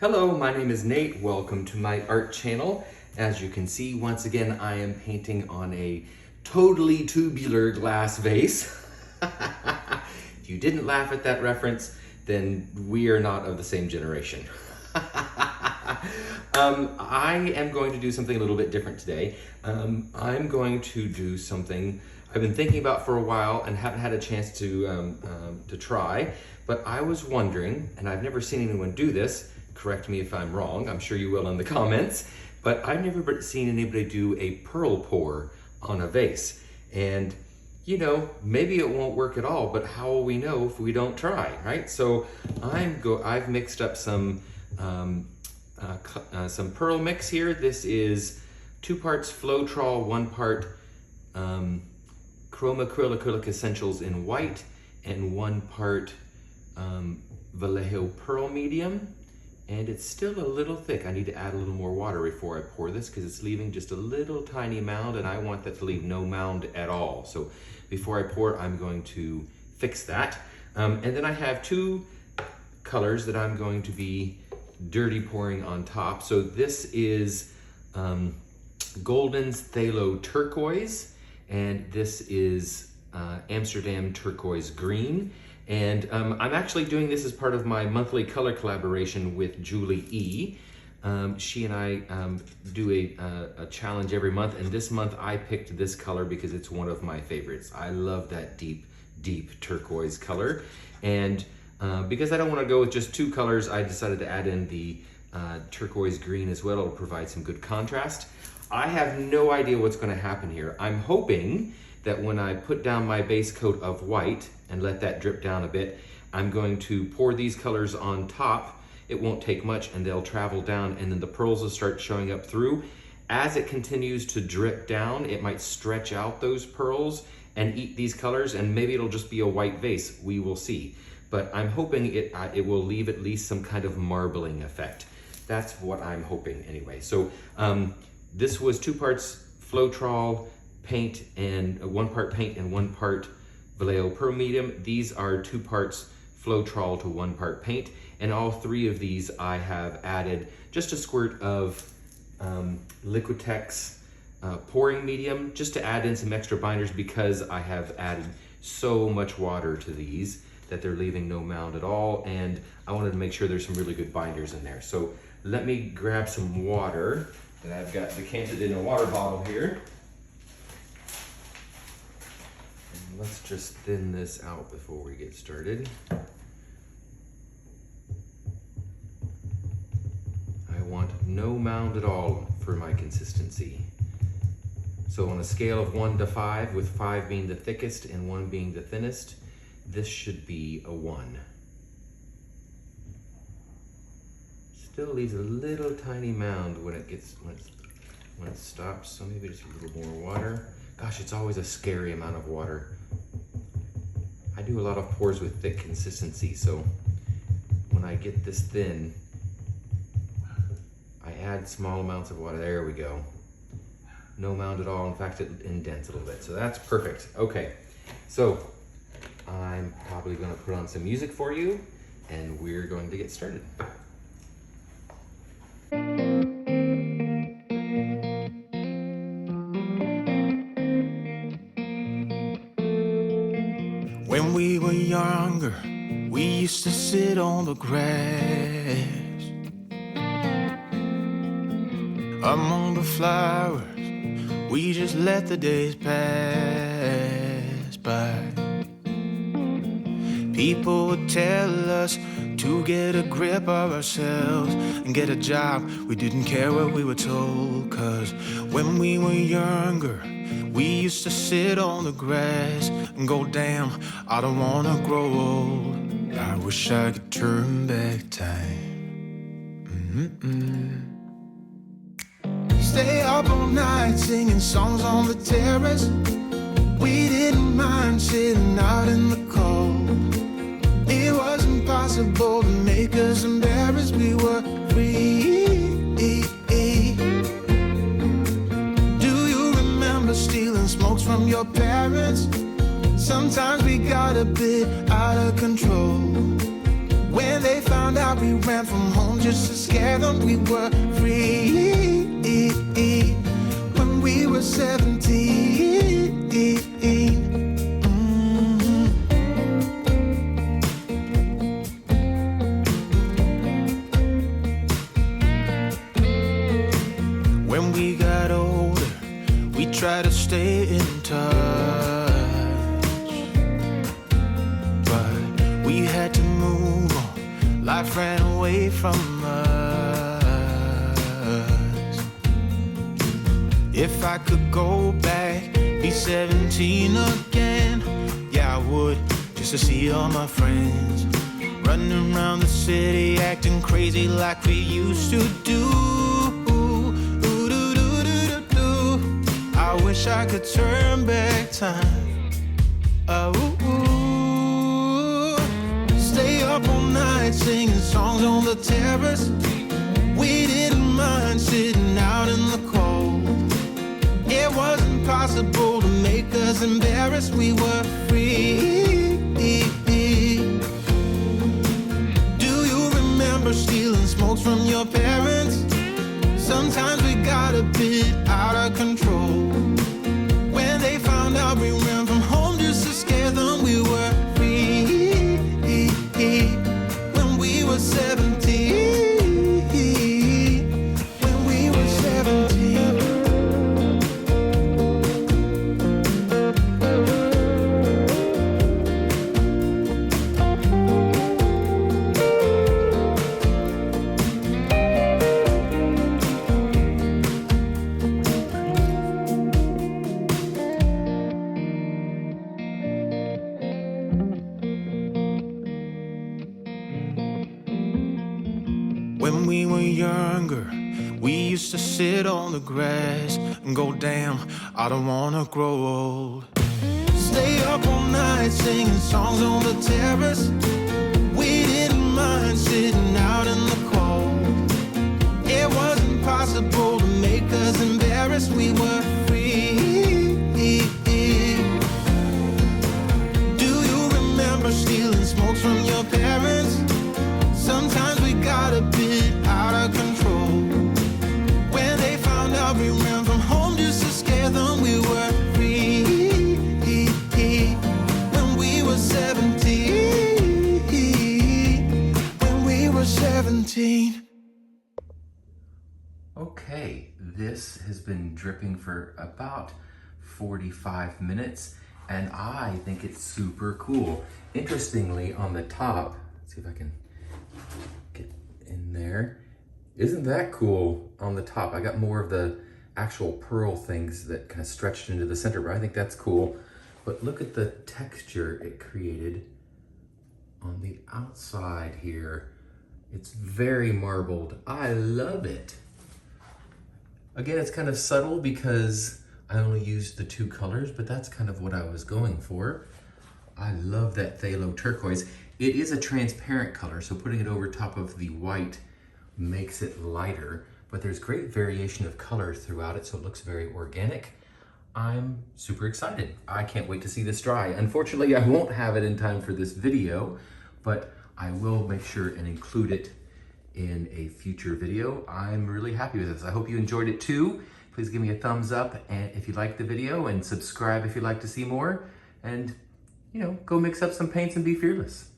Hello, my name is Nate. Welcome to my art channel. As you can see, once again, I am painting on a totally tubular glass vase. If you didn't laugh at that reference, then we are not of the same generation. I am going to do something a little bit different today. I'm going to do something I've been thinking about for a while and haven't had a chance to try, but I was wondering, and I've never seen anyone do this, correct me if I'm wrong, I'm sure you will in the comments, but I've never seen anybody do a pearl pour on a vase. And you know, maybe it won't work at all, but how will we know if we don't try, right? So I've mixed up some pearl mix here. This is 2 parts Floetrol, 1 part Chroma Acrylic Essentials in white, and 1 part Vallejo Pearl Medium. And it's still a little thick. I need to add a little more water before I pour this because it's leaving just a little tiny mound, and I want that to leave no mound at all. So before I pour, I'm going to fix that. And then I have 2 colors that I'm going to be dirty pouring on top. So this is Golden's Phthalo Turquoise, and this is Amsterdam Turquoise Green. And I'm actually doing this as part of my monthly color collaboration with Julie E. She and I do a challenge every month, and this month I picked this color because it's one of my favorites. I love that deep, deep turquoise color. And because I don't want to go with just 2 colors, I decided to add in the turquoise green as well. It'll provide some good contrast. I have no idea what's going to happen here. I'm hoping that when I put down my base coat of white and let that drip down a bit, I'm going to pour these colors on top. It won't take much and they'll travel down, and then the pearls will start showing up through. As it continues to drip down, it might stretch out those pearls and eat these colors, and maybe it'll just be a white vase. We will see. But I'm hoping it will leave at least some kind of marbling effect. That's what I'm hoping anyway. So this was 2 parts Floetrol paint, and 1 part paint and 1 part Vallejo Pearl Medium. These are 2 parts Floetrol to 1 part paint, and all 3 of these I have added just a squirt of Liquitex pouring medium, just to add in some extra binders, because I have added so much water to these that they're leaving no mound at all, and I wanted to make sure there's some really good binders in there. So let me grab some water that I've got decanted in a water bottle here. Let's just thin this out before we get started. I want no mound at all for my consistency. So on a scale of 1 to 5, with 5 being the thickest and 1 being the thinnest, this should be a 1. Still leaves a little tiny mound when it stops, so maybe just a little more water. Gosh, it's always a scary amount of water. I do a lot of pours with thick consistency, so when I get this thin, I add small amounts of water. There we go. No mound at all. In fact, it indents a little bit, so that's perfect. Okay, so I'm probably going to put on some music for you, and we're going to get started. When we were younger, we used to sit on the grass among the flowers. We just let the days pass by. People would tell us to get a grip of ourselves and get a job. We didn't care what we were told, 'cause when we were younger, we used to sit on the grass and go, damn, I don't wanna grow old. I wish I could turn back time. Stay up all night singing songs on the terrace. We didn't mind sitting out in the cold. It was impossible to make us embarrassed. We were free. Do you remember stealing smokes from your parents? Sometimes we got a bit out of control. When they found out we ran from home just to scare them, we were free. When we were 17. When we got older, we tried to stay in touch, but we had to move on. Life ran away from us. If I could go back, be 17 again, yeah, I would, just to see all my friends running around the city, acting crazy like we used to do. I wish I could turn back time. Stay up all night singing songs on the terrace. We didn't mind sitting out in the cold. It wasn't possible to make us embarrassed. We were free. Do you remember stealing smokes from your parents? Sometimes we got a bit out of control. When they found out we ran from home just to scare them, we were free. When we were 17. When we were 17. When we were younger, we used to sit on the grass and go, damn, I don't wanna grow old. Stay up all night singing songs on the terrace. We didn't mind sitting out in the cold. It wasn't possible to make us embarrassed. We were free. Do you remember stealing smokes from your parents? Sometimes we got a bit out of control. When they found out we ran from home just to scare them, we were free. When we were 17. When we were 17. Okay, this has been dripping for about 45 minutes, and I think it's super cool. Interestingly, on the top, let's see if I can get in there. Isn't that cool on the top? I got more of the actual pearl things that kind of stretched into the center, but I think that's cool. But look at the texture it created on the outside here. It's very marbled. I love it. Again, it's kind of subtle because I only used the two colors, but that's kind of what I was going for. I love that phthalo turquoise. It is a transparent color, so putting it over top of the white makes it lighter, but there's great variation of color throughout it, so it looks very organic. I'm super excited. I can't wait to see this dry. Unfortunately, I won't have it in time for this video, but I will make sure and include it in a future video. I'm really happy with this. I hope you enjoyed it too. Please give me a thumbs up and if you liked the video, and subscribe if you'd like to see more. And, you know, go mix up some paints and be fearless.